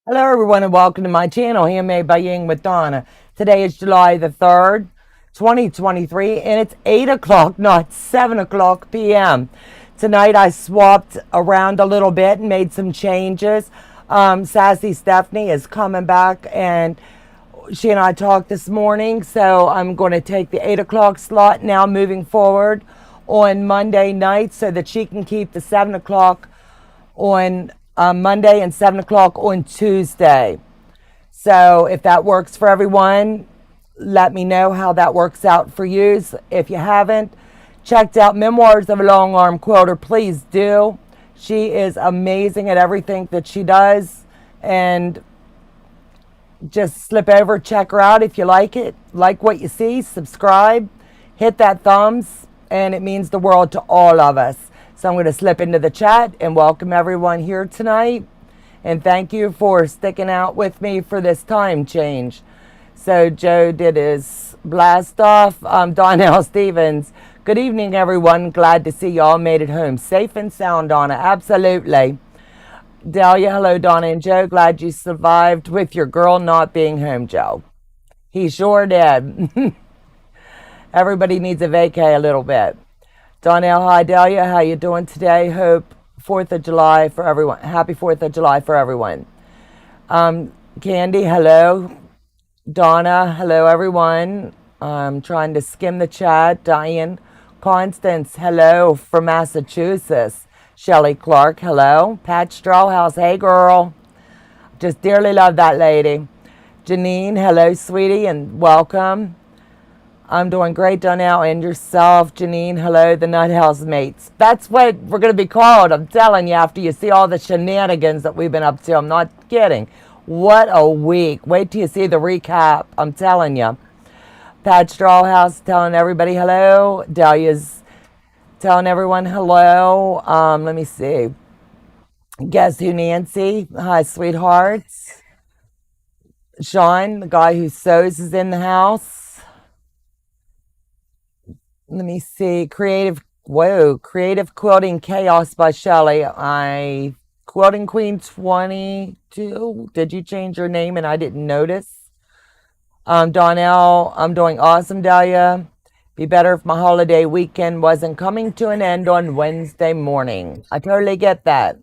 Hello, everyone, and welcome to my channel, Handmade by Ying with Donna. Today is July the 3rd, 2023, and it's 8 o'clock, not 7 o'clock p.m. Tonight, I swapped around a little bit and made some changes. Sassy Stephanie is coming back, and she and I talked this morning, so I'm going to take the 8 o'clock slot now moving forward on Monday night so that she can keep the 7 o'clock on Monday and 7 o'clock on Tuesday. So if that works for everyone, let me know how that works out for you. If you haven't checked out Memoirs of a Long Arm Quilter, please do. She is amazing at everything that she does. And just slip over, check her out if you like it. Like what you see, subscribe, hit that thumbs, and it means the world to all of us. So I'm going to slip into the chat and welcome everyone here tonight. And thank you for sticking out with me for this time change. So Joe did his blast off. Donnell Stevens. Good evening, everyone. Glad to see y'all made it home safe and sound, Donna. Absolutely. Delia, hello, Donna and Joe. Glad you survived with your girl not being home, Joe. He sure did. Everybody needs a vacay a little bit. Donnell, hi, Delia. How you doing today? Hope 4th of July for everyone. Happy 4th of July for everyone. Candy, hello. Donna, hello, everyone. I'm trying to skim the chat. Diane, Constance, hello from Massachusetts. Shelley Clark, hello. Pat Strawhouse, hey, girl. Just dearly love that lady. Janine, hello, sweetie, and welcome. I'm doing great, Donnell, and yourself, Janine. Hello, the Nut House mates. That's what we're going to be called. I'm telling you, after you see all the shenanigans that we've been up to. I'm not kidding. What a week. Wait till you see the recap. I'm telling you. Pat Strawhouse telling everybody hello. Dahlia's telling everyone hello. Let me see. Guess who, Nancy? Hi, sweethearts. Sean, the guy who sews, is in the house. Let me see. Creative Quilting Chaos by Shelley. Quilting Queen 22. Did you change your name and I didn't notice? Donnell, I'm doing awesome, Dahlia. Be better if my holiday weekend wasn't coming to an end on Wednesday morning. I totally get that.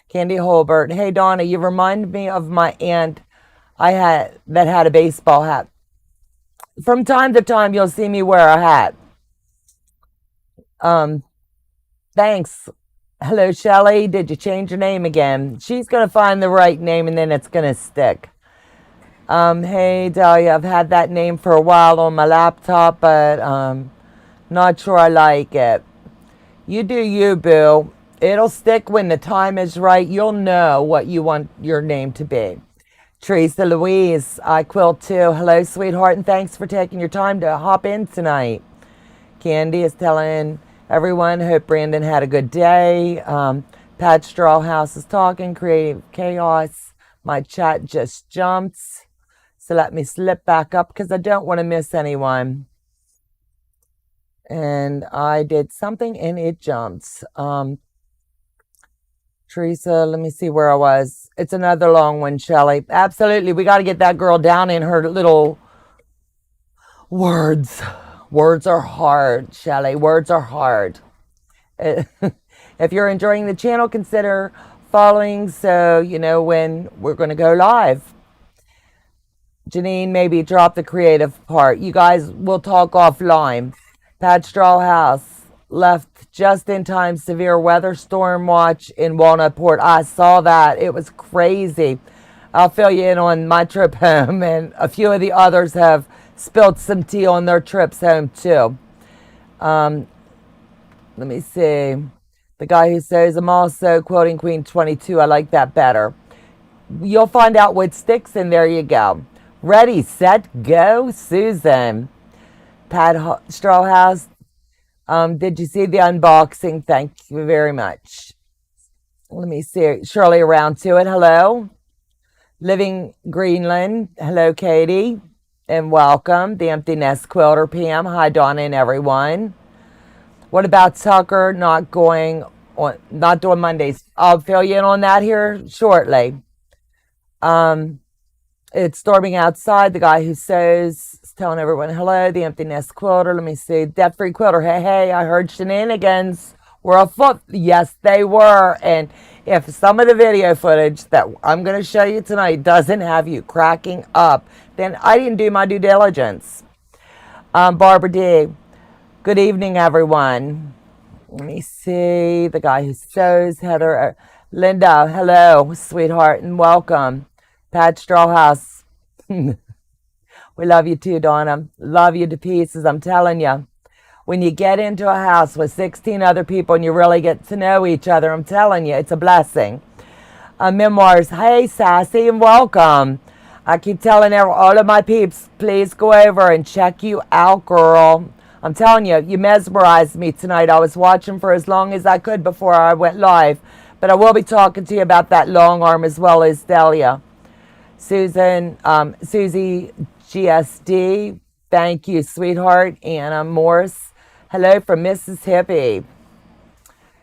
Candy Holbert. Hey, Donna, you remind me of my aunt that had a baseball hat. From time to time, you'll see me wear a hat. Um, Thanks. Hello, Shelley. Did you change your name again? She's going to find the right name and then it's going to stick. Hey, Dahlia, I've had that name for a while on my laptop, but not sure I like it. You do you, boo. It'll stick when the time is right. You'll know what you want your name to be. Teresa Louise, I quilt too. Hello, sweetheart, and thanks for taking your time to hop in tonight. Candy is telling everyone, hope Brandon had a good day. Pat Strawhouse is talking, creative chaos. My chat just jumps. So let me slip back up because I don't want to miss anyone. And I did something and it jumps. Teresa, let me see where I was. It's another long one, Shelley. Absolutely. We got to get that girl down in her little words. Words are hard, Shelley. Words are hard. If you're enjoying the channel, consider following so you know when we're going to go live. Janine, maybe drop the creative part. You guys will talk offline. Pat Strawhouse left just in time. Severe weather storm watch in Walnut Port. I saw that. It was crazy. I'll fill you in on my trip home, and a few of the others have spilled some tea on their trips home too. Let me see. The guy who says, I'm also quoting Queen 22. I like that better. You'll find out what sticks, and there you go. Ready, set, go, Susan. Pat Strawhouse, did you see the unboxing? Thank you very much. Let me see. Shirley around to it. Hello. Living Greenland. Hello, Katie. And welcome. The Empty Nest Quilter PM. Hi, Donna and everyone. What about Tucker not doing Mondays? I'll fill you in on that here shortly. It's storming outside. The guy who sews is telling everyone hello. The empty nest quilter. Let me see. Debt-free quilter. Hey, hey, I heard Shenanigans were afoot. Yes, they were. And if some of the video footage that I'm going to show you tonight doesn't have you cracking up, then I didn't do my due diligence. Barbara D. Good evening, everyone. Let me see. The guy who sews, Heather. Linda, hello, sweetheart, and welcome. Pat Strawhouse. We love you too, Donna. Love you to pieces, I'm telling you. When you get into a house with 16 other people and you really get to know each other, I'm telling you, it's a blessing. Memoirs, hey, Sassy, and welcome. I keep telling all of my peeps, please go over and check you out, girl. I'm telling you, you mesmerized me tonight. I was watching for as long as I could before I went live. But I will be talking to you about that long arm as well as Delia. Susan, Susie GSD, thank you, sweetheart. Anna Morse, hello from Mississippi.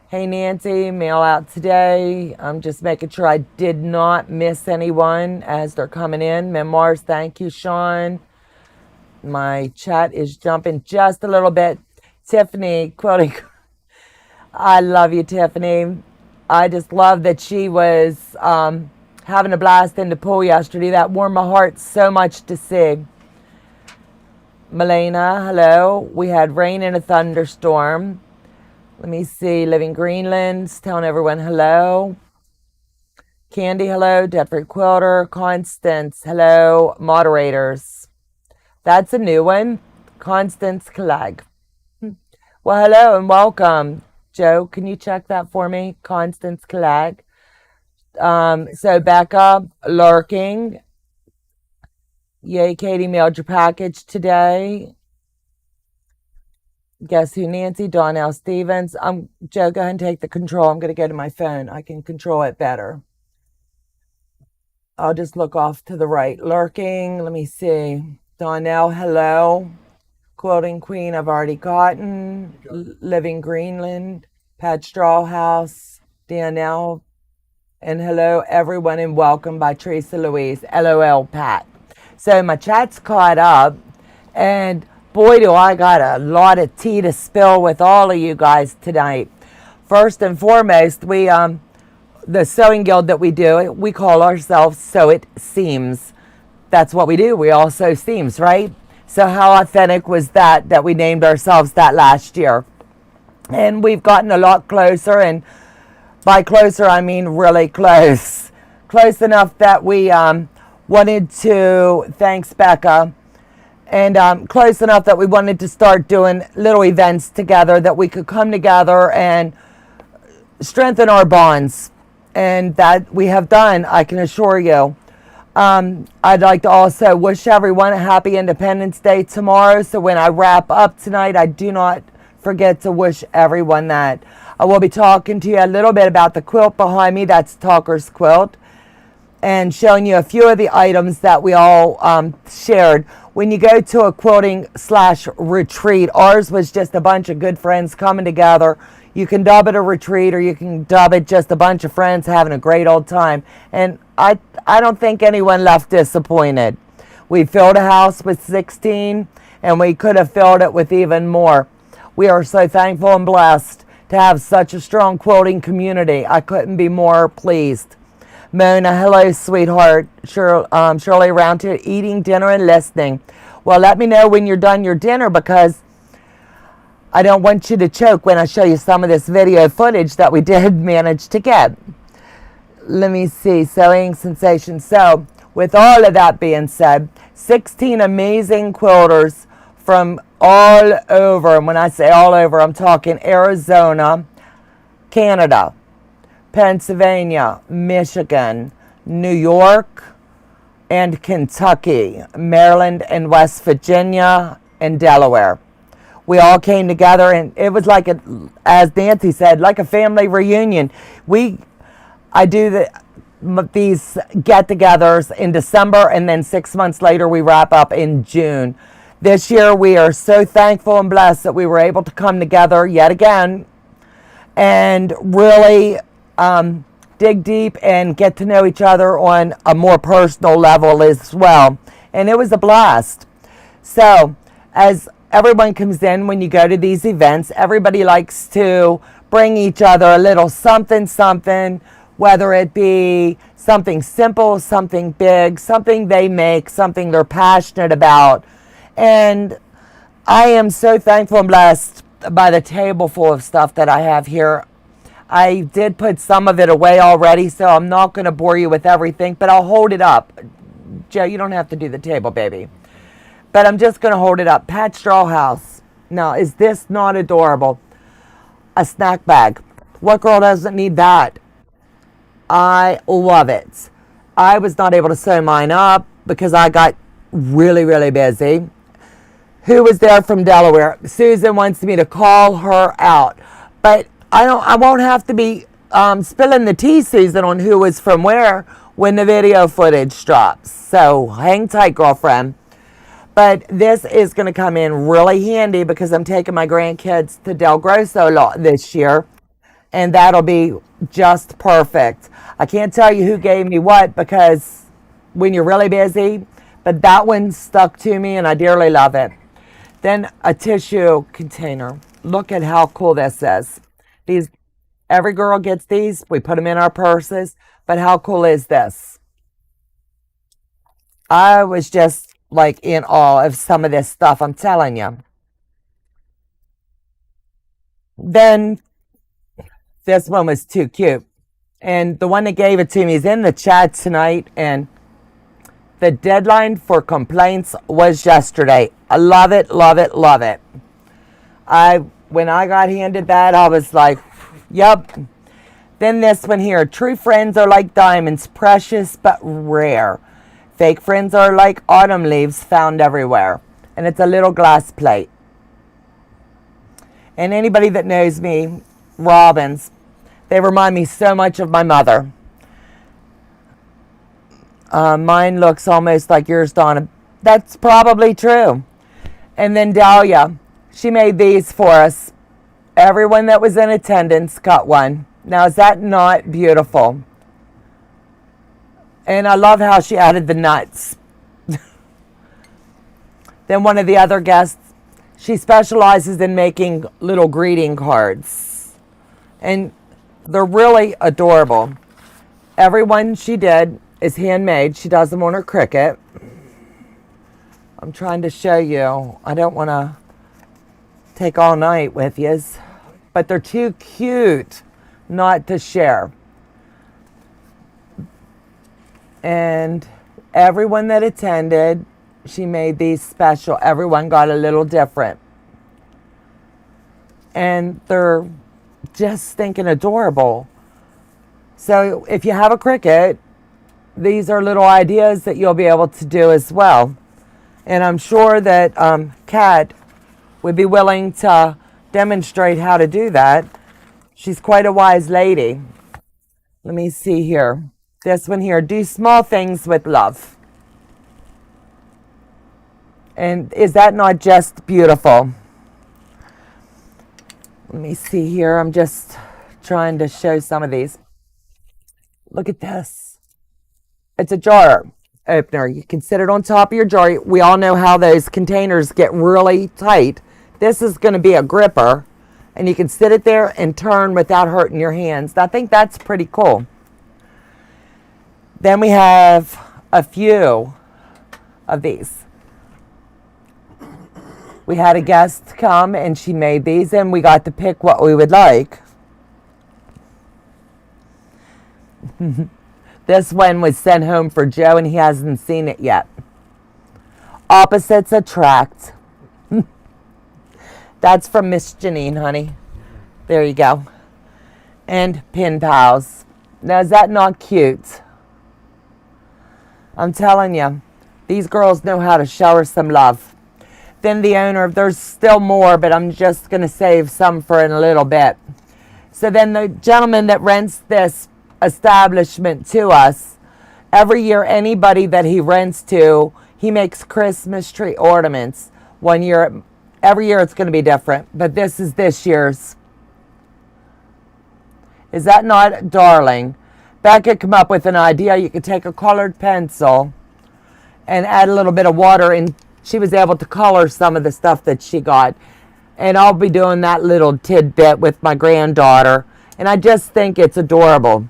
Hey, Nancy, mail out today. I'm just making sure I did not miss anyone as they're coming in. Memoirs, thank you, Sean. My chat is jumping just a little bit. Tiffany, quilting. I love you, Tiffany. I just love that she was having a blast in the pool yesterday. That warmed my heart so much to see. Melena, hello. We had rain and a thunderstorm. Let me see. Living Greenland's telling everyone hello. Candy, hello. Debt-free quilter. Constance, hello. Moderators. That's a new one. Constance Clegg. Well, hello and welcome. Joe, can you check that for me? Constance Clegg. So Becca, lurking. Yay, Katie mailed your package today. Guess who? Nancy, Donnell Stevens. Joe, go ahead and take the control. I'm going to go to my phone. I can control it better. I'll just look off to the right. Lurking. Let me see. Donnell, hello. Quilting Queen, I've already gotten. Living Greenland. Pat Strawhouse. Donnell. And hello, everyone, and welcome by Teresa Louise. LOL, Pat. So my chat's caught up, and boy, do I got a lot of tea to spill with all of you guys tonight. First and foremost, we the sewing guild that we do, we call ourselves Sew It Seams. That's what we do. We all sew seams, right? So how authentic was that we named ourselves that last year? And we've gotten a lot closer, and by closer, I mean really close. Close enough that we wanted to, thanks Becca, and close enough that we wanted to start doing little events together that we could come together and strengthen our bonds. And that we have done, I can assure you. I'd like to also wish everyone a happy Independence Day tomorrow. So when I wrap up tonight, I do not forget to wish everyone that. I will be talking to you a little bit about the quilt behind me. That's Talker's Quilt. And showing you a few of the items that we all shared. When you go to a quilting/retreat, ours was just a bunch of good friends coming together. You can dub it a retreat, or you can dub it just a bunch of friends having a great old time. And I don't think anyone left disappointed. We filled a house with 16, and we could have filled it with even more. We are so thankful and blessed to have such a strong quilting community. I couldn't be more pleased. Mona, hello, sweetheart. Shirley around here, eating dinner and listening. Well, let me know when you're done your dinner, because I don't want you to choke when I show you some of this video footage that we did manage to get. Let me see, sewing sensation. So, with all of that being said, 16 amazing quilters from all over. And when I say all over, I'm talking Arizona, Canada, Pennsylvania, Michigan, New York, and Kentucky, Maryland, and West Virginia, and Delaware. We all came together, and it was like, as Nancy said, like a family reunion. I do these get-togethers in December, and then 6 months later, we wrap up in June. This year, we are so thankful and blessed that we were able to come together yet again and really dig deep and get to know each other on a more personal level as well. And it was a blast. So as everyone comes in, when you go to these events, everybody likes to bring each other a little something, something, whether it be something simple, something big, something they make, something they're passionate about. And I am so thankful and blessed by the table full of stuff that I have here. I did put some of it away already, so I'm not going to bore you with everything, but I'll hold it up. Joe, you don't have to do the table, baby. But I'm just going to hold it up. Pat Straw House. Now, is this not adorable? A snack bag. What girl doesn't need that? I love it. I was not able to sew mine up because I got really, really busy. Who was there from Delaware? Susan wants me to call her out. But I won't have to be spilling the tea, Susan, on who was from where when the video footage drops. So hang tight, girlfriend. But this is going to come in really handy because I'm taking my grandkids to Del Grosso this year. And that'll be just perfect. I can't tell you who gave me what because when you're really busy, but that one stuck to me and I dearly love it. Then a tissue container. Look at how cool this is. These, every girl gets these. We put them in our purses. But how cool is this? I was just like in awe of some of this stuff, I'm telling you. Then this one was too cute. And the one that gave it to me is in the chat tonight. And the deadline for complaints was yesterday. I love it, love it, love it. When I got handed that, I was like, yep. Then this one here. True friends are like diamonds, precious but rare. Fake friends are like autumn leaves found everywhere. And it's a little glass plate. And anybody that knows me, robins, they remind me so much of my mother. Mine looks almost like yours, Donna. That's probably true. And then Dahlia, she made these for us. Everyone that was in attendance got one. Now, is that not beautiful? And I love how she added the nuts. Then one of the other guests, she specializes in making little greeting cards. And they're really adorable. Everyone she did is handmade. She does them on her Cricut. I'm trying to show you. I don't want to take all night with yous, but they're too cute not to share. And everyone that attended, she made these special. Everyone got a little different. And they're just stinking adorable. So if you have a Cricut, these are little ideas that you'll be able to do as well. And I'm sure that Kat would be willing to demonstrate how to do that. She's quite a wise lady. Let me see here. This one here, do small things with love. And is that not just beautiful? Let me see here. I'm just trying to show some of these. Look at this. It's a jar opener. You can sit it on top of your jar. We all know how those containers get really tight. This is going to be a gripper, and you can sit it there and turn without hurting your hands. I think that's pretty cool. Then we have a few of these. We had a guest come and she made these and we got to pick what we would like. This one was sent home for Joe and he hasn't seen it yet. Opposites attract. That's from Miss Janine, honey. There you go. And pin pals. Now, is that not cute? I'm telling you, these girls know how to shower some love. Then the owner, there's still more, but I'm just going to save some for in a little bit. So then the gentleman that rents this establishment to us, every year anybody that he rents to, he makes Christmas tree ornaments. Every year it's going to be different, but this is this year's. Is that not darling? Becca came up with an idea. You could take a colored pencil and add a little bit of water, and she was able to color some of the stuff that she got. And I'll be doing that little tidbit with my granddaughter, and I just think it's adorable.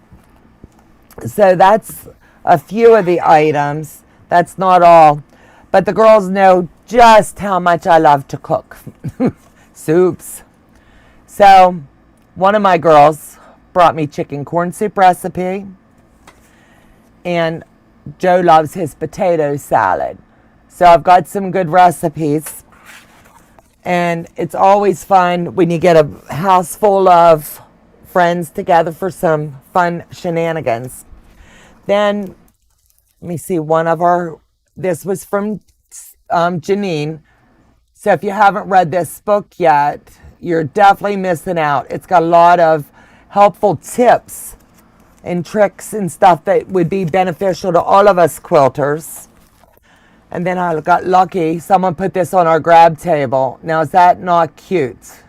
So that's a few of the items. That's not all, but the girls know just how much I love to cook soups. So one of my girls brought me chicken corn soup recipe, and Joe loves his potato salad. So I've got some good recipes, and it's always fun when you get a house full of friends together for some fun shenanigans. Then, let me see, this was from Janine. So if you haven't read this book yet, you're definitely missing out. It's got a lot of helpful tips and tricks and stuff that would be beneficial to all of us quilters. And then I got lucky. Someone put this on our grab table. Now, is that not cute?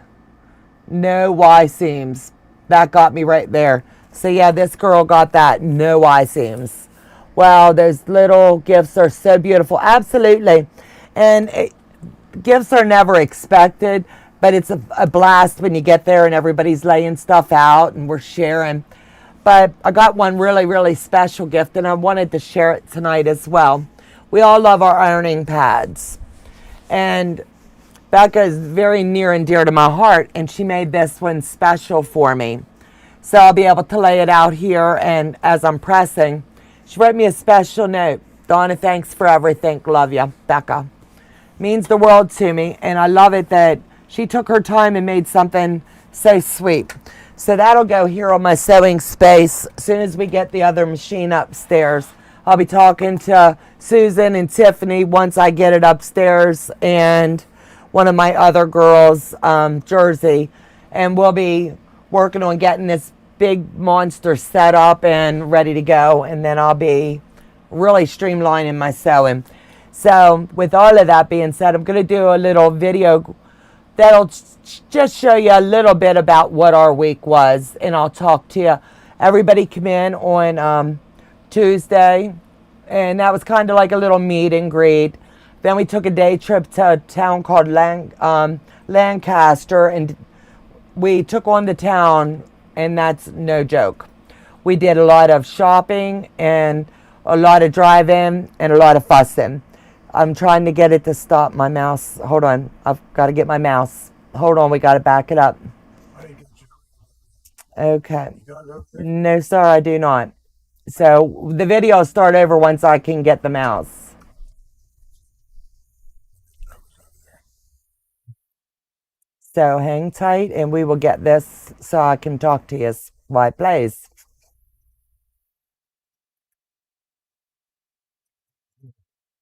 No Y seams. That got me right there. So yeah, this girl got that. No Y seams. Wow, those little gifts are so beautiful. Absolutely. And gifts are never expected, but it's a blast when you get there and everybody's laying stuff out and we're sharing. But I got one really, really special gift, and I wanted to share it tonight as well. We all love our ironing pads. And Becca is very near and dear to my heart, and she made this one special for me. So I'll be able to lay it out here, and as I'm pressing, she wrote me a special note. Donna, thanks for everything. Love you, Becca. Means the world to me, and I love it that she took her time and made something so sweet. So that'll go here on my sewing space. As soon as we get the other machine upstairs, I'll be talking to Susan and Tiffany once I get it upstairs, and one of my other girls, Jersey, and we'll be working on getting this big monster set up and ready to go, and then I'll be really streamlining my sewing. So with all of that being said, I'm going to do a little video that'll just show you a little bit about what our week was, and I'll talk to you. Everybody come in on Tuesday, and that was kind of like a little meet and greet. Then we took a day trip to a town called Lancaster, and we took on the town, and that's no joke. We did a lot of shopping and a lot of driving and a lot of fussing. I'm trying to get it to stop. My mouse. Hold on. I've got to get my mouse. Hold on. We got to back it up. Okay. No, sir, I do not. So the video will start over once I can get the mouse. So hang tight, and we will get this so I can talk to you while it plays.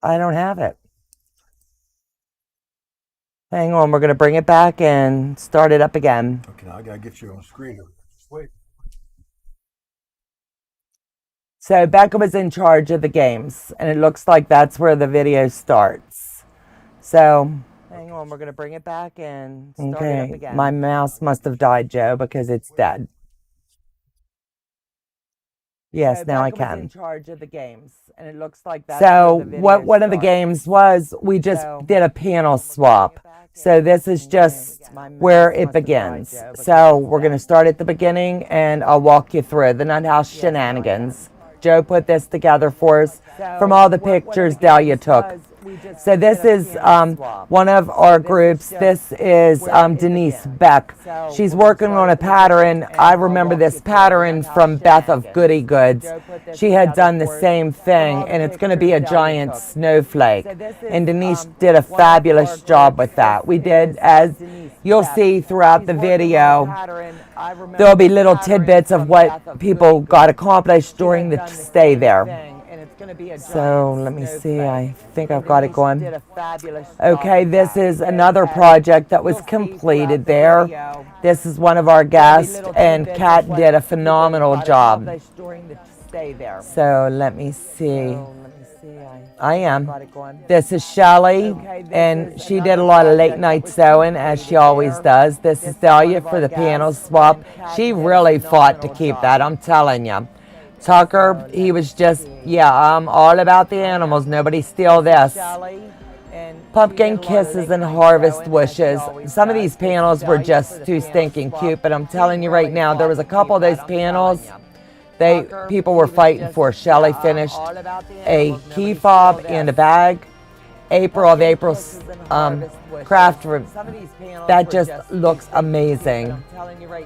I don't have it. Hang on, we're going to bring it back and start it up again. Okay, now I got to get you on screen. Just wait. So Becca was in charge of the games, and it looks like that's where the video starts. So hang on, we're going to bring it back and start it up again. My mouse must have died, Joe, because it's dead. Yes, so now I can. Was in charge of the games, and it looks like that's so what one of the games was, we just did a panel swap. So this is just where it begins. So we're going to start at the beginning, and I'll walk you through the Nut House Shenanigans. Joe put this together for us from all the pictures Dahlia took. So this is one of our groups. This is Denise Beck. She's working on a pattern. I remember this pattern from Beth of Goody Goods. She had done the same thing, and it's going to be a giant snowflake. And Denise did a fabulous job with that. We did, as you'll see throughout the video, there'll be little tidbits of what people got accomplished during the stay there. So let me see, I think I've got it going. Okay, this is another project that was completed there. This is one of our guests, and Kat did a phenomenal job. So let me see. I am. This is Shelley, and she did a lot of late night sewing, as she always does. This is Dahlia for the panel swap. She really fought to keep that, I'm telling you. Tucker, he was just, yeah, I'm all about the animals. Nobody steal this. Pumpkin kisses and harvest wishes. Some of these panels were just too stinking cute, but I'm telling you right now, there was a couple of those panels people were fighting for. Shelley finished a key fob and a bag. April's craft room. That just looks amazing.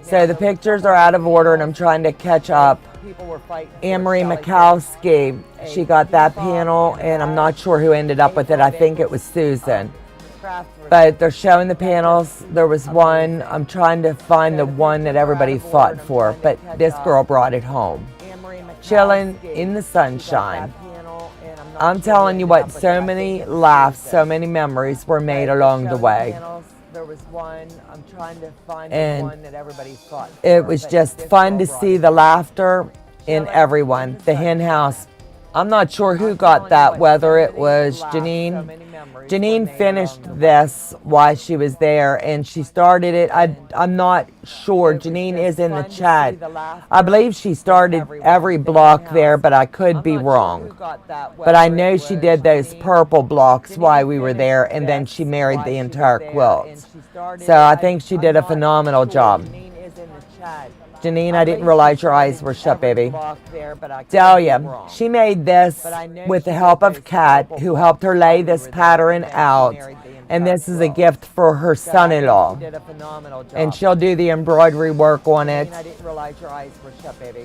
So the pictures are out of order and I'm trying to catch up. Anne-Marie Mikowski, she got that panel and I'm not sure who ended up with it. I think it was Susan. But they're showing the panels. There was one, I'm trying to find the one that everybody fought for, but this girl brought it home. Chilling in the sunshine. I'm telling you what, so many laughs, so many memories were made along the way. There was one, I'm trying to find the one that everybody fought for. It was just fun to see the laughter in everyone. The hen house, I'm not sure who got that, whether it was Janine. Janine finished this while she was there and she started it. I'm not sure. Janine is in the chat. I believe she started every block there, but I could be wrong. But I know she did those purple blocks while we were there and then she married the entire quilt. So I think she did a phenomenal job. Janine, I didn't realize your eyes were shut, baby. Delia, she made this with the help of Kat, who helped her lay this pattern out. And this is a gift for her son-in-law. And she'll do the embroidery work on it.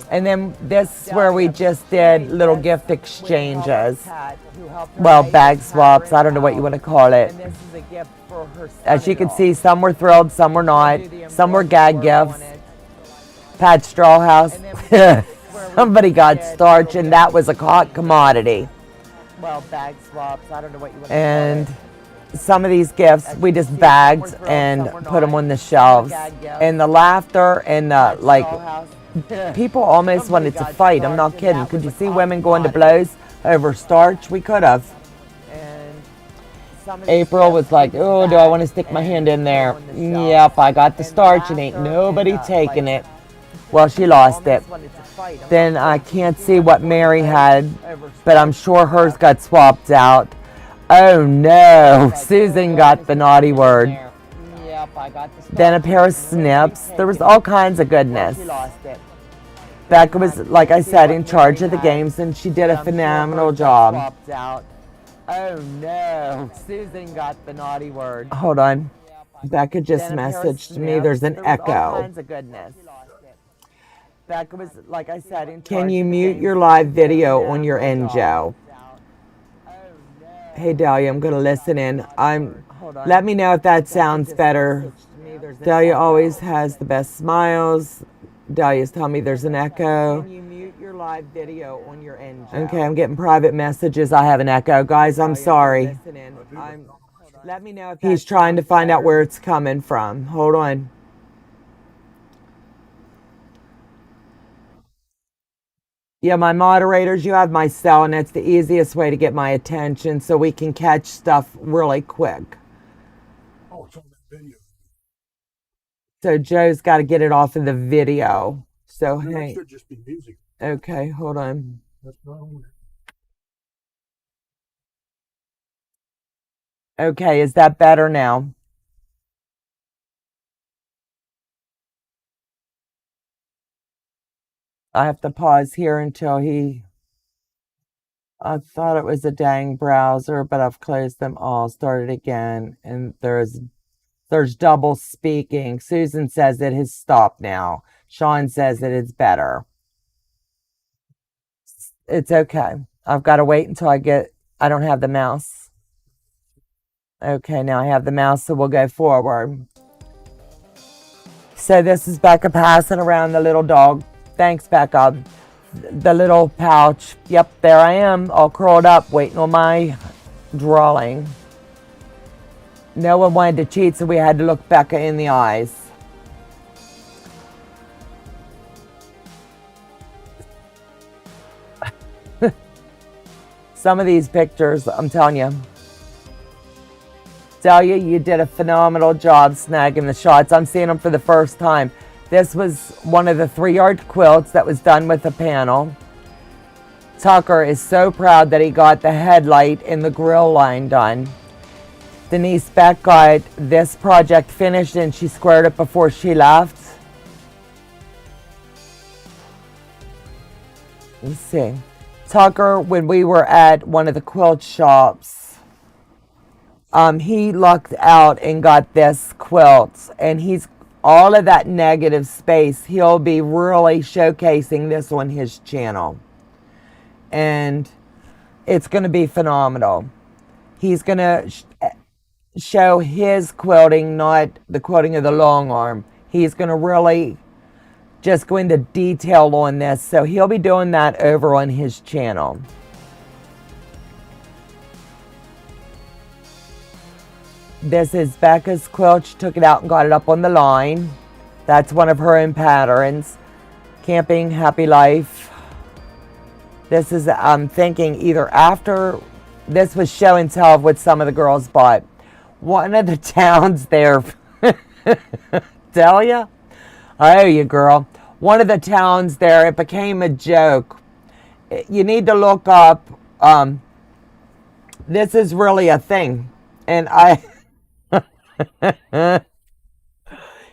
And then this is where we just did little gift exchanges. Well, bag swaps, I don't know what you want to call it. As you can see, some were thrilled, some were not. Some were gag gifts. Pat Strawhouse, somebody got starch and that was a hot commodity. Well, bag swaps, I don't know what you want to and call it. Some of these gifts we just bagged and put them on the shelves. And the laughter and the, like, people almost wanted to fight. I'm not kidding. Could you see women going to blows over starch? We could have. April was like, oh, do I want to stick my hand in there? Yep, I got the starch and ain't nobody taking it. Well, she lost it. Then I can't see what Mary had, but I'm sure hers got swapped out. Oh no, Susan got the naughty word. Then a pair of snips. There was all kinds of goodness. Becca was, like I said, in charge of the games and she did a phenomenal job. Oh no, Susan got the naughty word. Hold on. Becca just messaged me. There's an echo. All kinds of goodness. Becca was, like I said, in charge. Can you mute your live video on your end, Joe? Hey, Delia, I'm going to listen in. Let me know if that sounds better. Delia always has the best smiles. Delia's telling me there's an echo. Can you mute your live video on your end, Joe? Okay, I'm getting private messages. I have an echo. Guys, I'm sorry. Let me know if he's trying to find out where it's coming from. Hold on. Yeah, my moderators, you have my cell, and that's the easiest way to get my attention so we can catch stuff really quick. Oh, it's on that video. So Joe's got to get it off of the video. So, No, hey. it should just be music. Okay, hold on. That's not on Okay, is that better now? I have to pause here until I thought it was a dang browser, but I've closed them all, started again, and there's double speaking. Susan says it has stopped now. Sean says that it's better. It's okay. I've got to wait until I don't have the mouse. Okay, now I have the mouse, so we'll go forward. So this is Becca passing around the little dog. Thanks, Becca. The little pouch. Yep, there I am, all curled up, waiting on my drawing. No one wanted to cheat, so we had to look Becca in the eyes. Some of these pictures, I'm telling you. Delia, you did a phenomenal job snagging the shots. I'm seeing them for the first time. This was one of the 3-yard quilts that was done with a panel. Tucker is so proud that he got the headlight and the grill line done. Denise Beck got this project finished and she squared it before she left. Let's see. Tucker, when we were at one of the quilt shops, he lucked out and got this quilt, and he's all of that negative space. He'll be really showcasing this on his channel, and it's going to be phenomenal. He's going to show his quilting, not the quilting of the long arm. He's going to really just go into detail on this, so he'll be doing that over on his channel. This is Becca's quilt. She took it out and got it up on the line. That's one of her own patterns. Camping, Happy Life. This is, I'm thinking, either after, this was show and tell of what some of the girls bought. One of the towns there, tell ya? I owe you, girl. One of the towns there, it became a joke. You need to look up, this is really a thing. And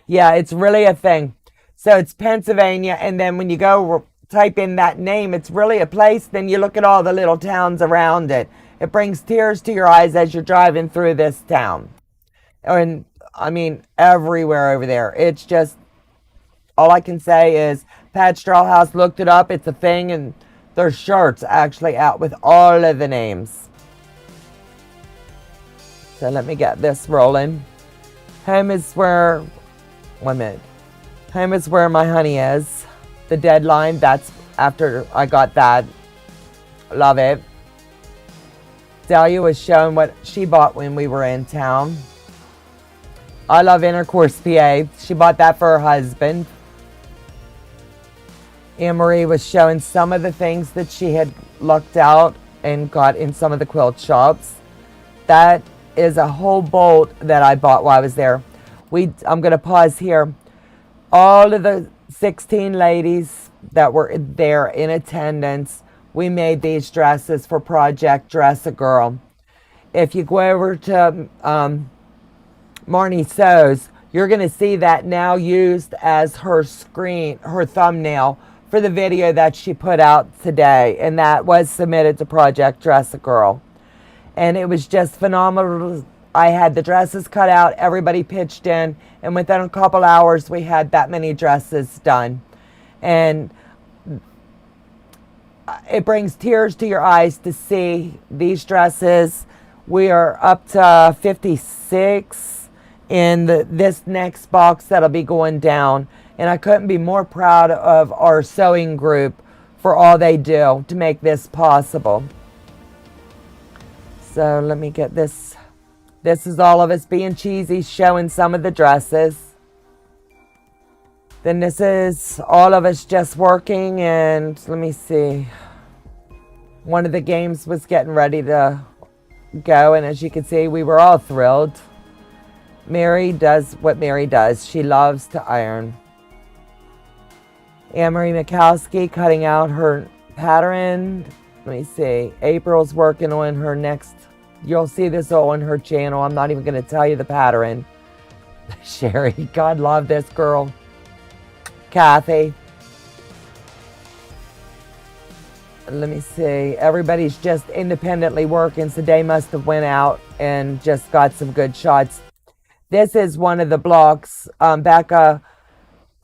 yeah, it's really a thing. So it's Pennsylvania, and then when you go type in that name, it's really a place. Then you look at all the little towns around it. It brings tears to your eyes as you're driving through this town. And I mean, everywhere over there. It's just, all I can say is Pat Strawhouse looked it up. It's a thing, and there's shirts actually out with all of the names. So let me get this rolling. Home is where, 1 minute. Home is where my honey is. The deadline, that's after I got that. Love it. Dahlia was showing what she bought when we were in town. I love Intercourse PA. She bought that for her husband. Anne-Marie was showing some of the things that she had lucked out and got in some of the quilt shops. That is a whole bolt that I bought while I was there. I'm going to pause here. All of the 16 ladies that were there in attendance, we made these dresses for Project Dress a Girl. If you go over to Marnie Sews, you're going to see that now used as her thumbnail for the video that she put out today, and that was submitted to Project Dress a Girl. And it was just phenomenal. I had the dresses cut out, everybody pitched in, and within a couple hours we had that many dresses done. And it brings tears to your eyes to see these dresses. We are up to 56 in this next box that'll be going down. And I couldn't be more proud of our sewing group for all they do to make this possible. So let me get this. This is all of us being cheesy, showing some of the dresses. Then this is all of us just working, and let me see. One of the games was getting ready to go, and as you can see, we were all thrilled. Mary does what Mary does. She loves to iron. Anne-Marie Mikowski cutting out her pattern. Let me see. April's working on her next. You'll see this all on her channel. I'm not even going to tell you the pattern. Sherry, God love this girl. Kathy. Let me see. Everybody's just independently working, so they must have went out and just got some good shots. This is one of the blocks. Becca,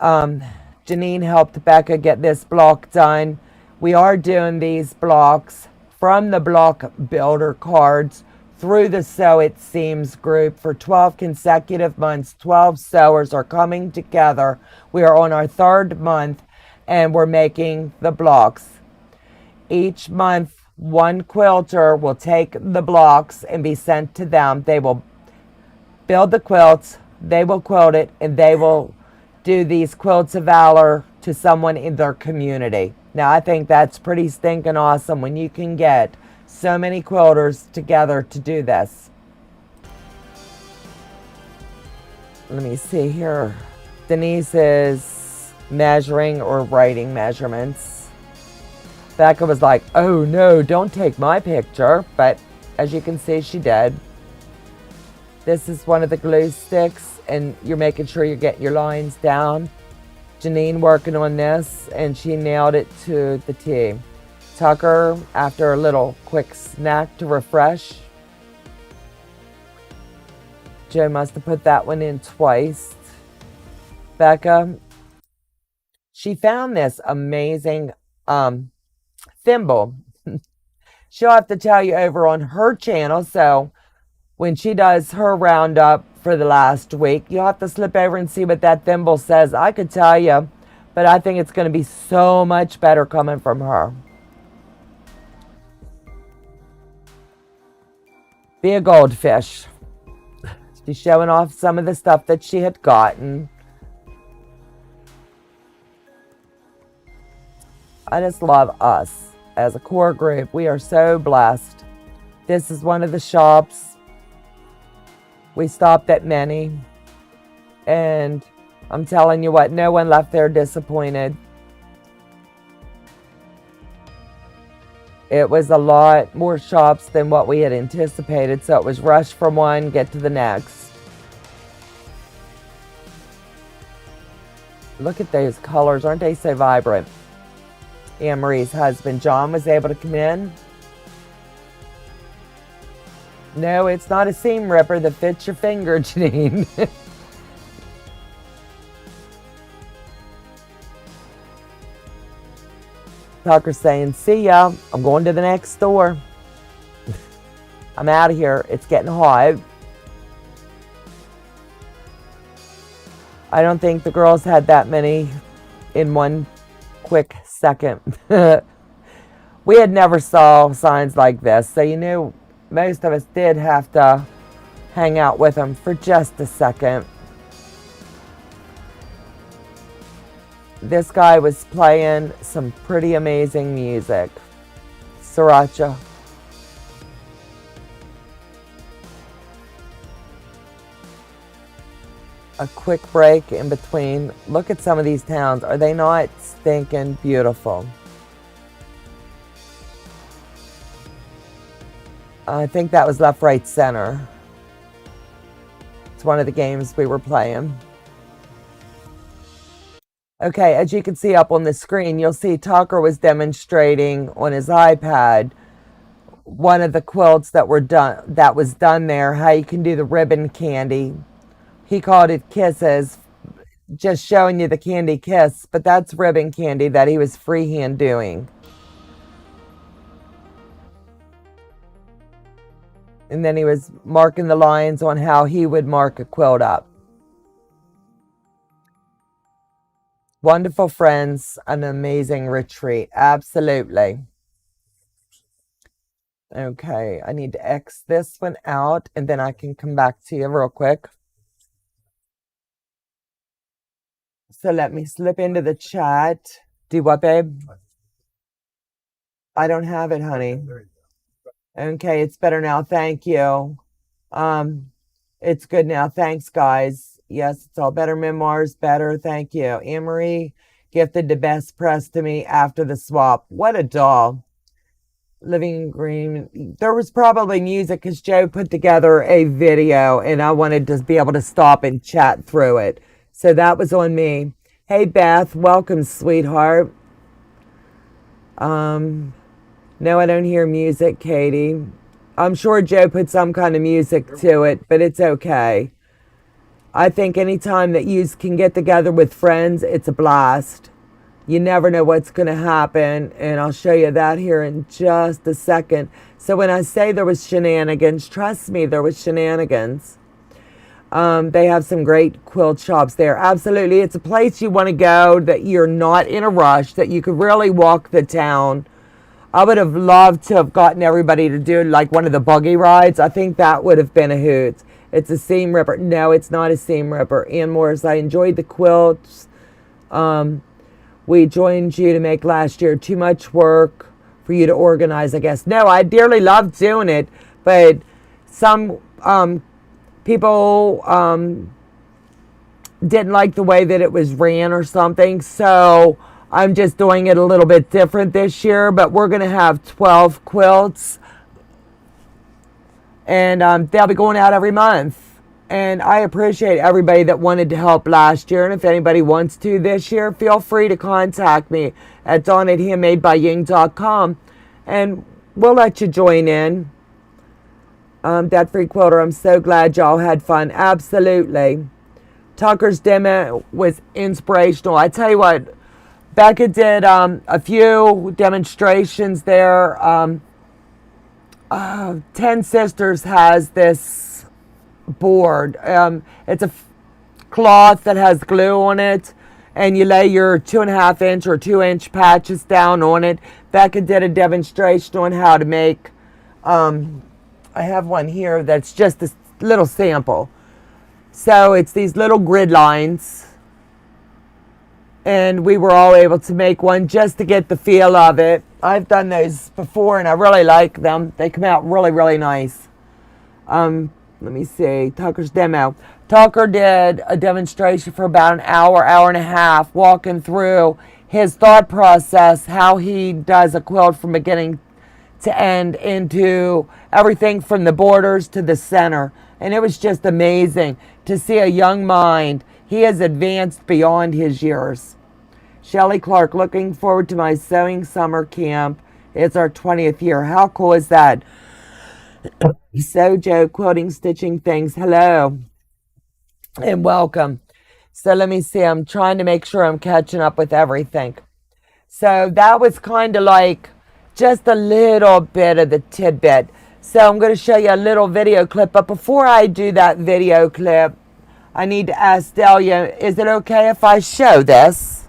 Janine helped Becca get this block done. We are doing these blocks from the block builder cards through the Sew It Seams group for 12 consecutive months. 12 sewers are coming together. We are on our 3rd month, and we're making the blocks. Each month, one quilter will take the blocks and be sent to them. They will build the quilts, they will quilt it, and they will do these quilts of valor to someone in their community. Now, I think that's pretty stinking awesome when you can get so many quilters together to do this. Let me see here. Denise is measuring or writing measurements. Becca was like, oh no, don't take my picture. But as you can see, she did. This is one of the glue sticks, and you're making sure you're getting your lines down. Janine working on this, and she nailed it to the T. Tucker, after a little quick snack to refresh. Joe must have put that one in twice. Becca, she found this amazing thimble. She'll have to tell you over on her channel, so when she does her roundup for the last week, you'll have to slip over and see what that thimble says. I could tell you, but I think it's going to be so much better coming from her. Be a goldfish. She's showing off some of the stuff that she had gotten. I just love us as a core group. We are so blessed. This is one of the shops. We stopped at many. And I'm telling you what, no one left there disappointed. It was a lot more shops than what we had anticipated, so it was rush from one, get to the next. Look at those colors, aren't they so vibrant? Anne-Marie's husband, John, was able to come in. No, it's not a seam ripper that fits your finger, Janine. Tucker's saying, see ya, I'm going to the next store. I'm out of here, it's getting hot. I don't think the girls had that many in one quick second. We had never saw signs like this, so you knew most of us did have to hang out with them for just a second. This guy was playing some pretty amazing music. Sriracha. A quick break in between. Look at some of these towns. Are they not stinking beautiful? I think that was left, right, center. It's one of the games we were playing. Okay, as you can see up on the screen, you'll see Tucker was demonstrating on his iPad one of the quilts that was done there, how you can do the ribbon candy. He called it kisses, just showing you the candy kiss, but that's ribbon candy that he was freehand doing. And then he was marking the lines on how he would mark a quilt up. Wonderful friends, an amazing retreat. Absolutely. Okay, I need to X this one out, and then I can come back to you real quick. So let me slip into the chat. Do what, babe? I don't have it, honey. Okay, it's better now. Thank you. It's good now. Thanks, guys. Yes, it's all better. Memoirs, better. Thank you. Anne-Marie gifted the best press to me after the swap. What a doll. Living Green. There was probably music because Joe put together a video and I wanted to be able to stop and chat through it. So that was on me. Hey, Beth. Welcome, sweetheart. No, I don't hear music, Katie. I'm sure Joe put some kind of music to it, but it's okay. I think anytime that you can get together with friends, it's a blast. You never know what's going to happen, and I'll show you that here in just a second. So when I say there was shenanigans, trust me, there was shenanigans. They have some great quilt shops there. Absolutely. It's a place you want to go, that you're not in a rush, that you could really walk the town. I would have loved to have gotten everybody to do like one of the buggy rides. I think that would have been a hoot. It's a seam ripper. No, it's not a seam ripper. Ann Morris, I enjoyed the quilts. We joined you to make last year. Too much work for you to organize, I guess. No, I dearly loved doing it, but some people didn't like the way that it was ran or something. So I'm just doing it a little bit different this year, but we're going to have 12 quilts, and they'll be going out every month. And I appreciate everybody that wanted to help last year, and if anybody wants to this year, feel free to contact me at Donna@handmadebyying.com, and we'll let you join in. Debt Free Quilter, I'm so glad y'all had fun. Absolutely. Tucker's demo was inspirational. I tell you what, Becca did a few demonstrations there. 10 Sisters has this board. It's a cloth that has glue on it, and you lay your 2.5 inch or 2-inch patches down on it. Becca did a demonstration on how to make, I have one here that's just a little sample. So it's these little grid lines, and we were all able to make one just to get the feel of it. I've done those before, and I really like them. They come out really, really nice. Let me see, Tucker's demo. Tucker did a demonstration for about an hour, hour and a half, walking through his thought process, how he does a quilt from beginning to end, into everything from the borders to the center. And it was just amazing to see a young mind. He has advanced beyond his years. Shelley Clark, looking forward to my sewing summer camp. It's our 20th year. How cool is that? Sojo, quilting, stitching things. Hello and welcome. So let me see. I'm trying to make sure I'm catching up with everything. So that was kind of like just a little bit of the tidbit. So I'm going to show you a little video clip. But before I do that video clip, I need to ask Delia, is it okay if I show this?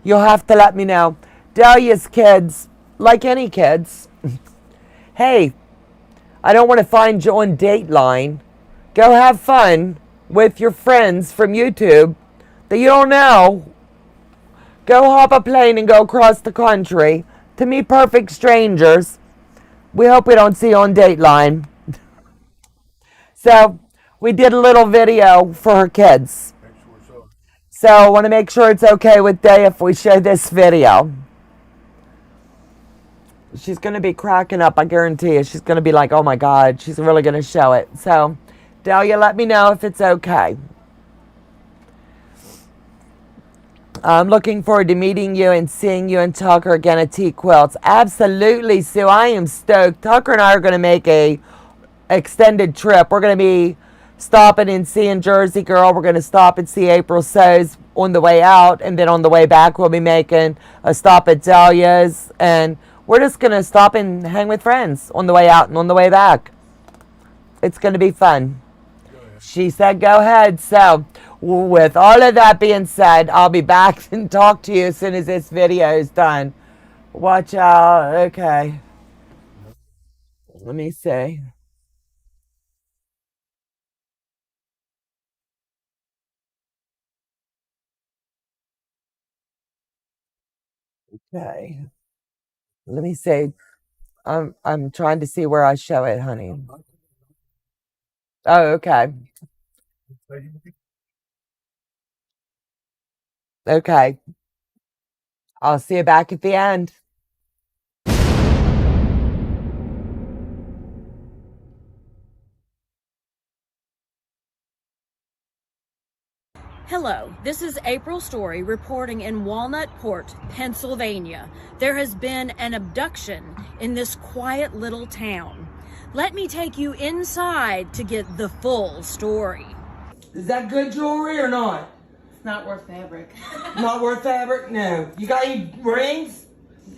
You'll have to let me know. Delia's kids, like any kids, hey, I don't want to find you on Dateline. Go have fun with your friends from YouTube that you don't know. Go hop a plane and go across the country to meet perfect strangers. We hope we don't see you on Dateline. So we did a little video for her kids. So I want to make sure it's okay with Day if we show this video. She's going to be cracking up, I guarantee you. She's going to be like, oh my God, she's really going to show it. So, Delia, let me know if it's okay. I'm looking forward to meeting you and seeing you and Tucker again at T-Quilts. Absolutely, Sue. I am stoked. Tucker and I are going to make a extended trip. We're going to be stopping and seeing Jersey Girl. We're going to stop and see April Sews on the way out. And then on the way back, we'll be making a stop at Delia's. And we're just going to stop and hang with friends on the way out and on the way back. It's going to be fun. She said, go ahead. So, with all of that being said, I'll be back and talk to you as soon as this video is done. Watch out. Okay. Let me see. Okay. Let me see. I'm trying to see where I show it, honey. Oh, okay. Okay. I'll see you back at the end. Hello, this is April Story reporting in Walnut Port, Pennsylvania. There has been an abduction in this quiet little town. Let me take you inside to get the full story. Is that good jewelry or not? It's not worth fabric. Not worth fabric? No. You got any rings?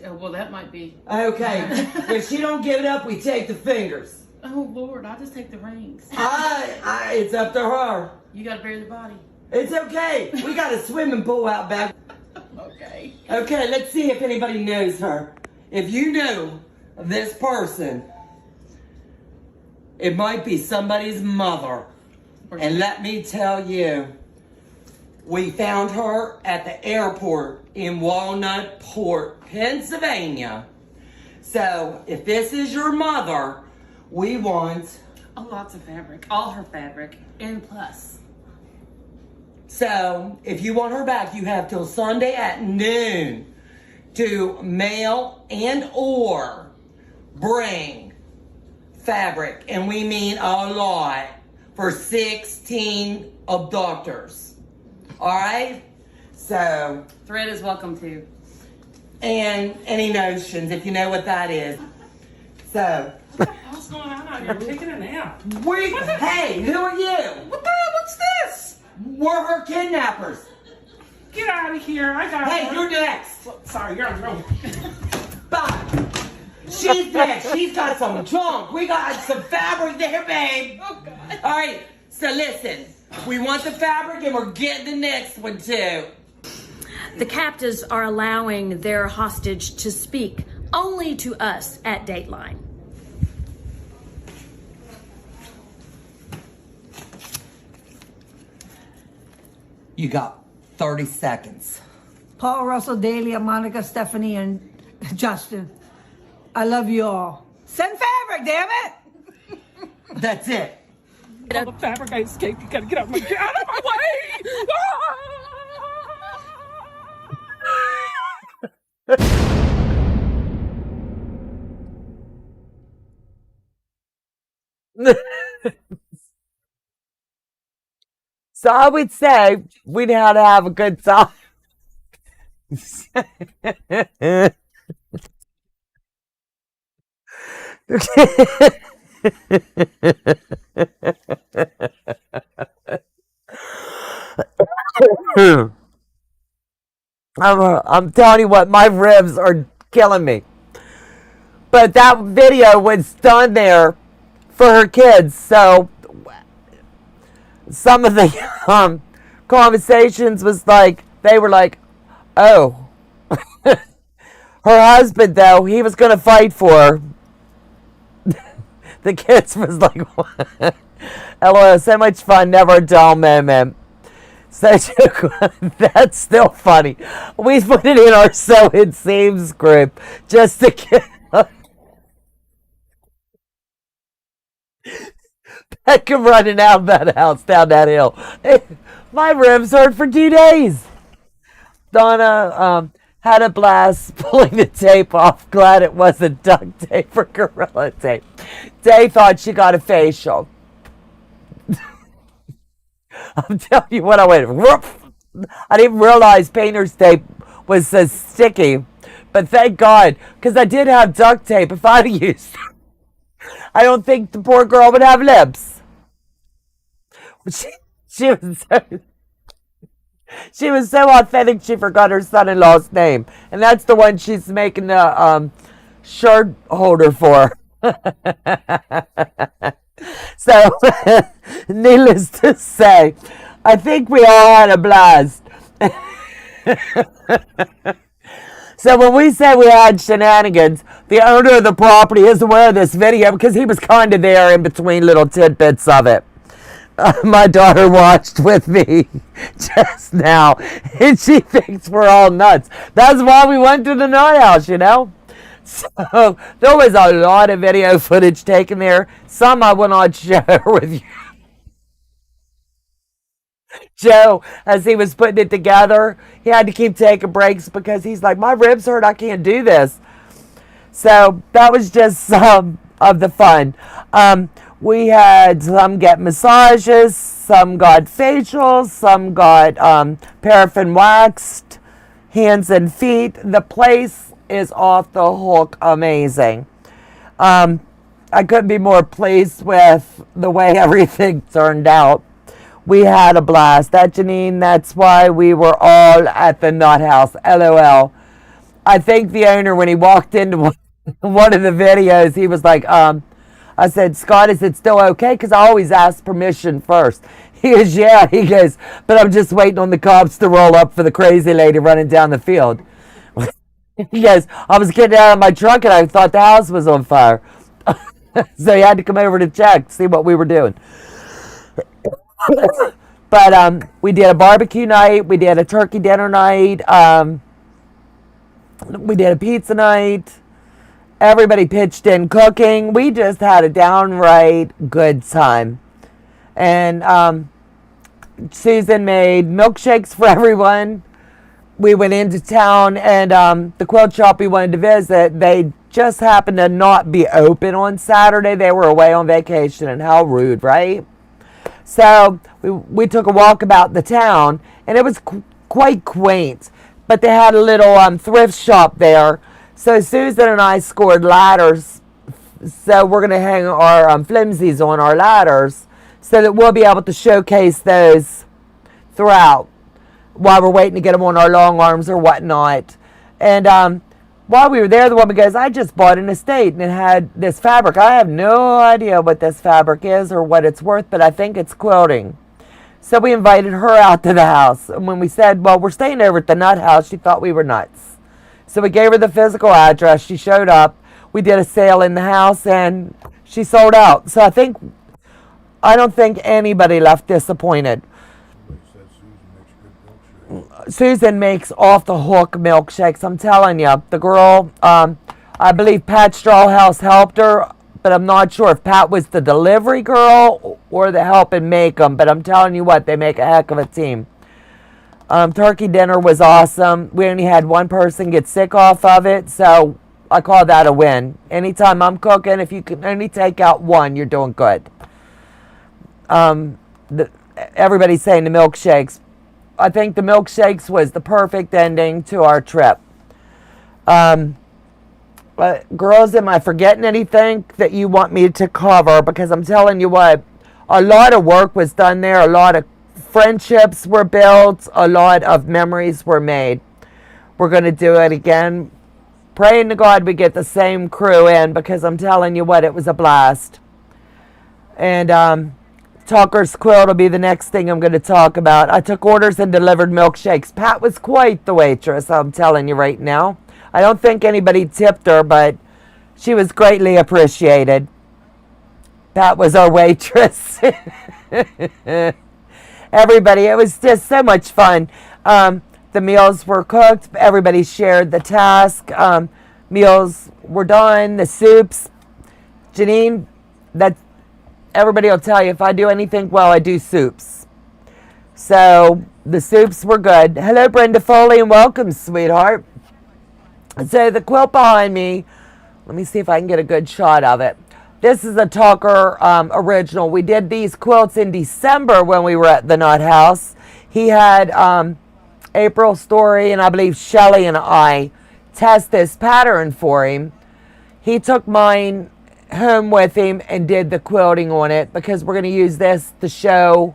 Well, that might be. Okay. If she don't give it up, we take the fingers. Oh, Lord, I'll just take the rings. It's up to her. You got to bury the body. It's okay. We got a swimming pool out back. Okay. Okay, let's see if anybody knows her. If you know this person, it might be somebody's mother. And let me tell you, we found her at the airport in Walnut Port, Pennsylvania. So if this is your mother, we want... Oh, lots of fabric. All her fabric. And plus. So if you want her back, you have till Sunday at noon to mail and or bring fabric, and we mean a lot, for 16 abductors. All right? So, Thread is welcome too. and any notions, if you know what that is. So, What's going on out here? I'm taking a nap. hey, who are you? What the hell? What's this? We're her kidnappers. Get out of here. I got Hey, one. you're next. Sorry, you're on your own. Bye. She's next. She's got some junk. We got some fabric there, babe. Oh, God. All right, so listen. We want the fabric and we're getting the next one too. The captives are allowing their hostage to speak only to us at Dateline. You got 30 seconds. Paul, Russell, Dahlia, Monica, Stephanie, and Justin. I love you all. Send fabric, damn it! That's it. All the fabric I escaped. You gotta get out of my way. So I would say we'd have to have a good time. I'm telling you what, my ribs are killing me. But that video was done there for her kids, so some of the conversations was like, they were like, oh. Her husband, though, he was going to fight for her. The kids was like, LOL, so much fun, never a dull moment. Such a, that's still funny. We put it in our So It Seems group just to get Becca running out of that house down that hill. My ribs hurt for 2 days. Donna had a blast pulling the tape off. Glad it wasn't duct tape or Gorilla Tape. Day thought she got a facial. I'm telling you what, I went, whoop. I didn't realize painter's tape was so sticky. But thank God, because I did have duct tape. If I'd used it, I don't think the poor girl would have lips. She was so authentic she forgot her son-in-law's name. And that's the one she's making the shirt holder for. So, needless to say, I think we all had a blast. So when we say we had shenanigans, the owner of the property is aware of this video because he was kind of there in between little tidbits of it. My daughter watched with me just now, and she thinks we're all nuts. That's why we went to the night house, you know? So there was a lot of video footage taken there. Some I will not share with you. Joe, as he was putting it together, he had to keep taking breaks because he's like, my ribs hurt, I can't do this. So that was just some of the fun. We had some get massages, some got facials, some got paraffin waxed, hands and feet. The place is off the hook amazing. I couldn't be more pleased with the way everything turned out. We had a blast. That Janine, that's why we were all at the nut house. LOL. I think the owner, when he walked into one of the videos, he was like, I said, Scott, is it still okay? Because I always ask permission first. He goes, yeah. He goes, but I'm just waiting on the cops to roll up for the crazy lady running down the field. He goes, I was getting out of my truck and I thought the house was on fire. So he had to come over to check, see what we were doing. But we did a barbecue night. We did a turkey dinner night. We did a pizza night. Everybody pitched in cooking. We just had a downright good time. And Susan made milkshakes for everyone. we went into town, and the quilt shop we wanted to visit, they just happened to not be open on Saturday. They were away on vacation, and how rude, right? So we took a walk about the town, and it was quite quaint. But they had a little thrift shop there. So Susan and I scored ladders. So we're going to hang our flimsies on our ladders so that we'll be able to showcase those throughout while we're waiting to get them on our long arms or whatnot. And while we were there, the woman goes, I just bought an estate and it had this fabric. I have no idea what this fabric is or what it's worth, but I think it's quilting. So we invited her out to the house. And when we said, well, we're staying over at the Nut House, she thought we were nuts. So we gave her the physical address. She showed up. We did a sale in the house and she sold out. So I don't think anybody left disappointed. Susan makes off the hook milkshakes. I'm telling you, the girl, I believe Pat Strawhouse helped her, but I'm not sure if Pat was the delivery girl or the helping make them. But I'm telling you what, they make a heck of a team. Turkey dinner was awesome. We only had one person get sick off of it, so I call that a win. Anytime I'm cooking, if you can only take out one, you're doing good. Everybody's saying the milkshakes. I think the milkshakes was the perfect ending to our trip. Girls, am I forgetting anything that you want me to cover? Because I'm telling you what, a lot of work was done there. A lot of friendships were built. A lot of memories were made. We're going to do it again. Praying to God we get the same crew in, because I'm telling you what, it was a blast. And Tucker's Quilt will be the next thing I'm going to talk about. I took orders and delivered milkshakes. Pat was quite the waitress, I'm telling you right now. I don't think anybody tipped her, but she was greatly appreciated. Pat was our waitress. Everybody, it was just so much fun. The meals were cooked. Everybody shared the task. Meals were done. The soups. Janine, everybody will tell you, if I do anything well, I do soups. So the soups were good. Hello, Brenda Foley, and welcome, sweetheart. So the quilt behind me, let me see if I can get a good shot of it. This is a Tucker original. We did these quilts in December when we were at the Nut House. He had April Story and I believe Shelley and I test this pattern for him. He took mine home with him and did the quilting on it, because we're going to use this to show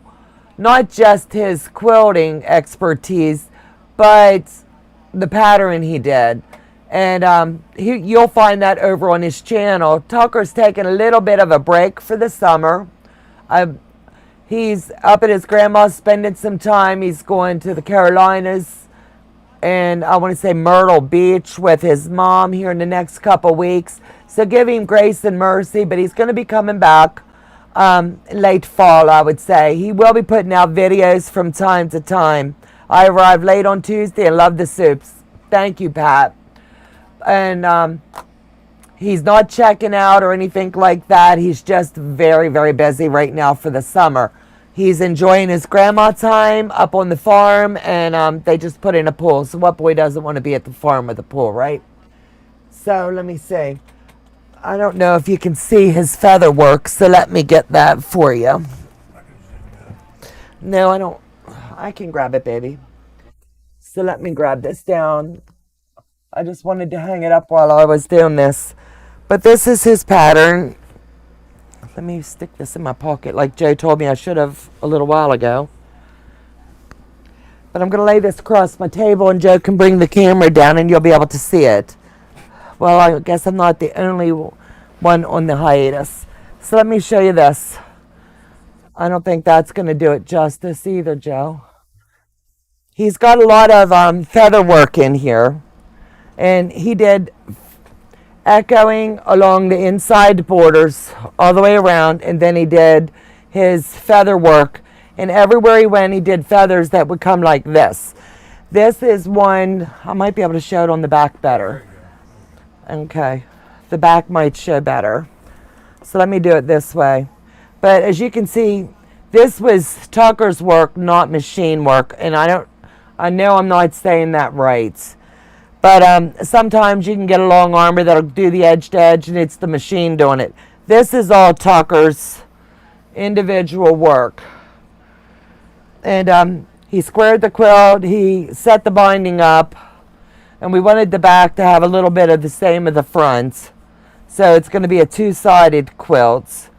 not just his quilting expertise, but the pattern he did. And you'll find that over on his channel. Tucker's taking a little bit of a break for the summer. He's up at his grandma's spending some time. He's going to the Carolinas and I want to say Myrtle Beach with his mom here in the next couple weeks. So give him grace and mercy, but he's going to be coming back late fall, I would say. He will be putting out videos from time to time. I arrived late on Tuesday and love the soups. Thank you, Pat. And he's not checking out or anything like that. He's just very, very busy right now for the summer. He's enjoying his grandma time up on the farm, and they just put in a pool. So what boy doesn't want to be at the farm with a pool, right? So let me see. I don't know if you can see his feather work, so let me get that for you. No, I don't. I can grab it, baby. So let me grab this down. I just wanted to hang it up while I was doing this. But this is his pattern. Let me stick this in my pocket like Joe told me I should have a little while ago. But I'm going to lay this across my table and Joe can bring the camera down and you'll be able to see it. Well, I guess I'm not the only one on the hiatus. So let me show you this. I don't think that's going to do it justice either, Joe. He's got a lot of feather work in here. And he did echoing along the inside borders all the way around, and then he did his feather work, and everywhere he went he did feathers that would come like this. This is one, I might be able to show it on the back better. Okay, the back might show better, so let me do it this way. But as you can see, this was Tucker's work, not machine work, and I I know I'm not saying that right. But sometimes you can get a long armor that'll do the edge to edge, and it's the machine doing it. This is all Tucker's individual work. And he squared the quilt, he set the binding up, and we wanted the back to have a little bit of the same of the front. So it's going to be a two-sided quilt.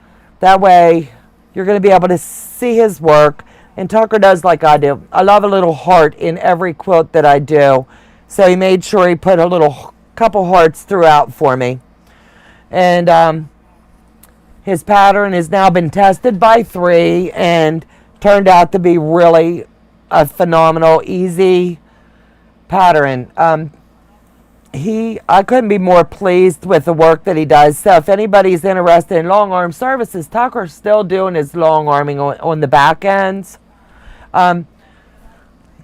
That way you're going to be able to see his work. And Tucker does like I do. I love a little heart in every quilt that I do. So he made sure he put a little couple hearts throughout for me. And his pattern has now been tested by 3 and turned out to be really a phenomenal, easy pattern. I couldn't be more pleased with the work that he does. So if anybody's interested in long arm services, Tucker's still doing his long arming on the back ends.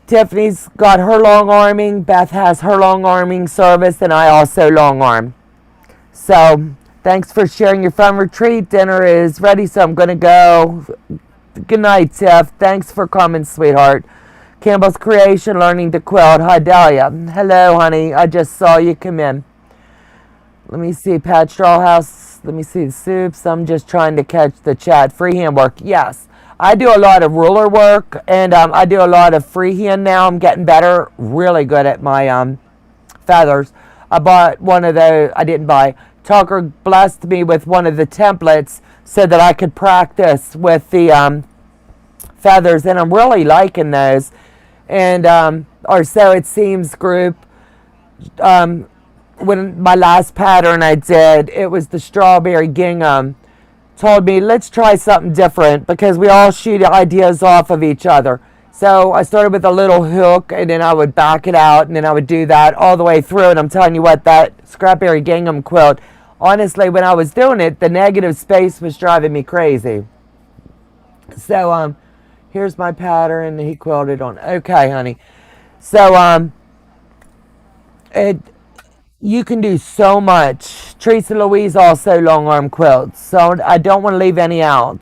Tiffany's got her long arming, Beth has her long arming service, and I also long arm. So thanks for sharing your fun retreat. Dinner is ready, so I'm going to go. Good night, Tiff. Thanks for coming, sweetheart. Campbell's Creation, Learning to Quilt. Hi, Dahlia. Hello, honey. I just saw you come in. Let me see, Pat Strawhouse. Let me see the soups. I'm just trying to catch the chat. Freehand work. Yes. I do a lot of ruler work, and I do a lot of freehand now. I'm getting better, really good at my feathers. I bought one of those. I didn't buy. Tucker blessed me with one of the templates so that I could practice with the feathers, and I'm really liking those. And our So It Seems group, when my last pattern I did, it was the strawberry gingham, told me, let's try something different because we all shoot ideas off of each other. So I started with a little hook, and then I would back it out, and then I would do that all the way through. And I'm telling you what, that strawberry gingham quilt, honestly, when I was doing it, the negative space was driving me crazy. So here's my pattern he quilted on. Okay, honey. So you can do so much. Teresa Louise also long arm quilts, so I don't want to leave any out.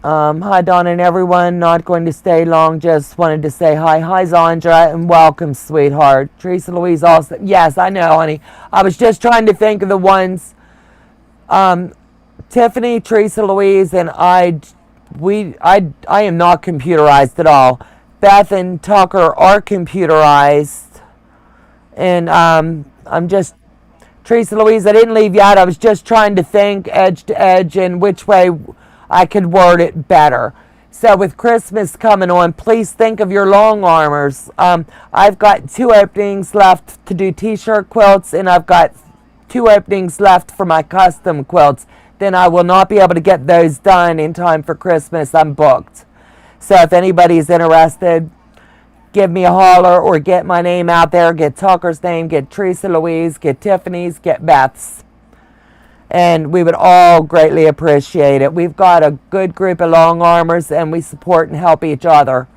Hi, Donna and everyone. Not going to stay long. Just wanted to say hi. Hi, Zandra, and welcome, sweetheart. Teresa Louise also. Yes, I know, honey. I was just trying to think of the ones. Tiffany, Teresa Louise, and I am not computerized at all. Beth and Tucker are computerized. And I'm just, Teresa Louise, I didn't leave yet. I was just trying to think edge to edge and which way I could word it better. So with Christmas coming on, please think of your long armors. I've got 2 openings left to do t-shirt quilts, and I've got 2 openings left for my custom quilts. Then I will not be able to get those done in time for Christmas. I'm booked. So if anybody's interested, give me a holler or get my name out there. Get Tucker's name, get Teresa Louise, get Tiffany's, get Beth's. And we would all greatly appreciate it. We've got a good group of long armors, and we support and help each other.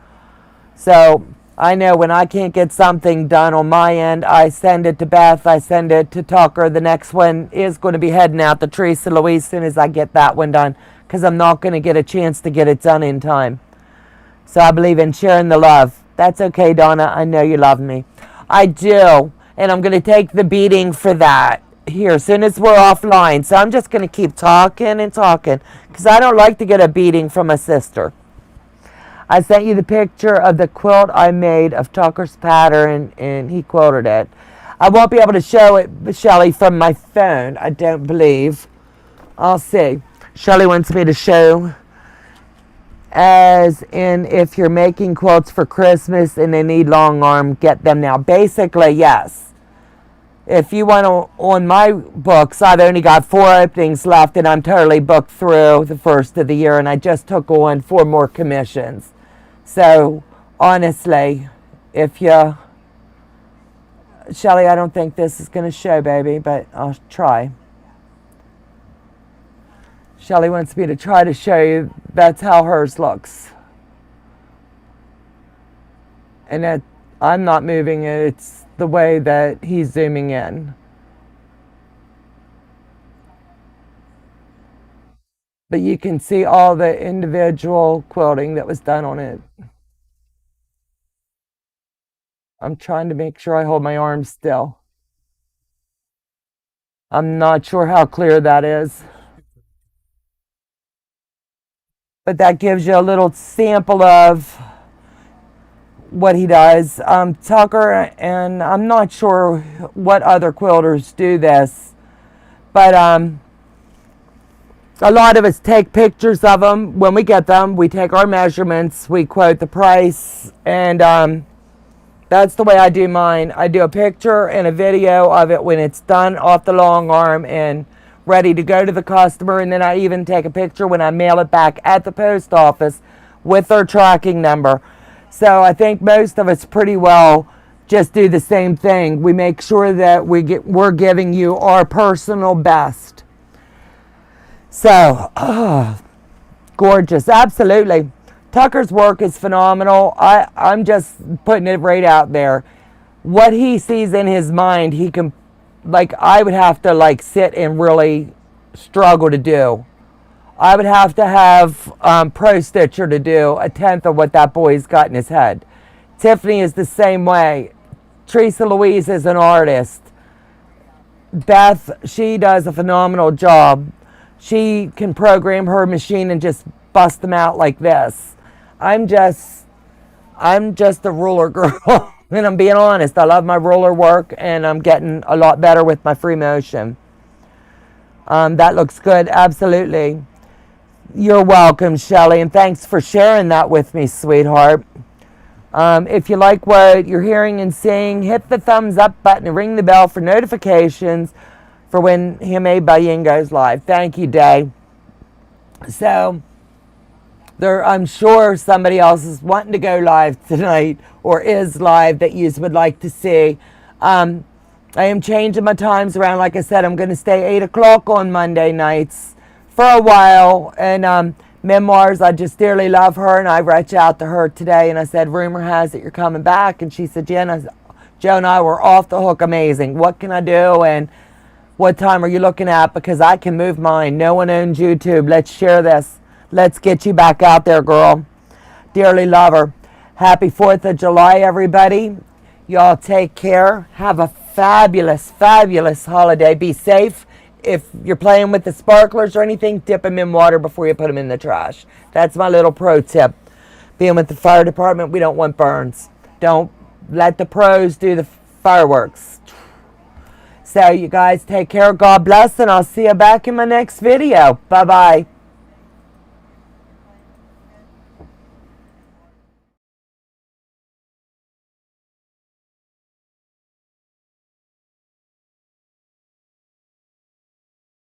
So I know when I can't get something done on my end, I send it to Beth, I send it to Tucker. The next one is going to be heading out to Teresa Louise as soon as I get that one done, because I'm not going to get a chance to get it done in time. So I believe in sharing the love. That's okay, Donna. I know you love me. I do. And I'm going to take the beating for that here as soon as we're offline. So I'm just going to keep talking and talking because I don't like to get a beating from a sister. I sent you the picture of the quilt I made of Tucker's pattern, and he quilted it. I won't be able to show it, Shelly, from my phone, I don't believe. I'll see. Shelly wants me to show, as in if you're making quilts for Christmas and they need long arm, get them now. Basically, yes. If you want to, on my books, I've only got 4 openings left, and I'm totally booked through the first of the year, and I just took on 4 more commissions. So, honestly, if you... Shelly, I don't think this is going to show, baby, but I'll try. Shelly wants me to try to show you that's how hers looks. And that I'm not moving it, it's the way that he's zooming in. But you can see all the individual quilting that was done on it. I'm trying to make sure I hold my arm still. I'm not sure how clear that is. But that gives you a little sample of what he does. Tucker, and I'm not sure what other quilters do this, but a lot of us take pictures of them. When we get them, we take our measurements, we quote the price, and that's the way I do mine. I do a picture and a video of it when it's done off the long arm and ready to go to the customer, and then I even take a picture when I mail it back at the post office with their tracking number. So I think most of us pretty well just do the same thing. We make sure that we're giving you our personal best. So, gorgeous, absolutely. Tucker's work is phenomenal. I'm just putting it right out there. What he sees in his mind, he can, like, I would have to like sit and really struggle to do. I would have to have Pro Stitcher to do a tenth of what that boy's got in his head. Tiffany is the same way. Teresa Louise is an artist. Beth, she does a phenomenal job. She can program her machine and just bust them out like this. I'm just a ruler girl. And I'm being honest, I love my ruler work, and I'm getting a lot better with my free motion. That looks good, absolutely. You're welcome, Shelley, and thanks for sharing that with me, sweetheart. If you like what you're hearing and seeing, hit the thumbs up button and ring the bell for notifications for when Handmade by Ying goes live. Thank you, Day. So, I'm sure somebody else is wanting to go live tonight, or is live, that you would like to see. I am changing my times around. Like I said, I'm going to stay 8 o'clock on Monday nights for a while. And Memoirs, I just dearly love her, and I reached out to her today and I said, rumor has it you're coming back. And she said, Joe and I were off the hook amazing. What can I do, and what time are you looking at? Because I can move mine. No one owns YouTube. Let's share this. Let's get you back out there, girl. Dearly love her. Happy 4th of July, everybody. Y'all take care. Have a fabulous, fabulous holiday. Be safe. If you're playing with the sparklers or anything, dip them in water before you put them in the trash. That's my little pro tip. Being with the fire department, we don't want burns. Don't let the pros do the fireworks. So you guys take care. God bless, and I'll see you back in my next video. Bye-bye.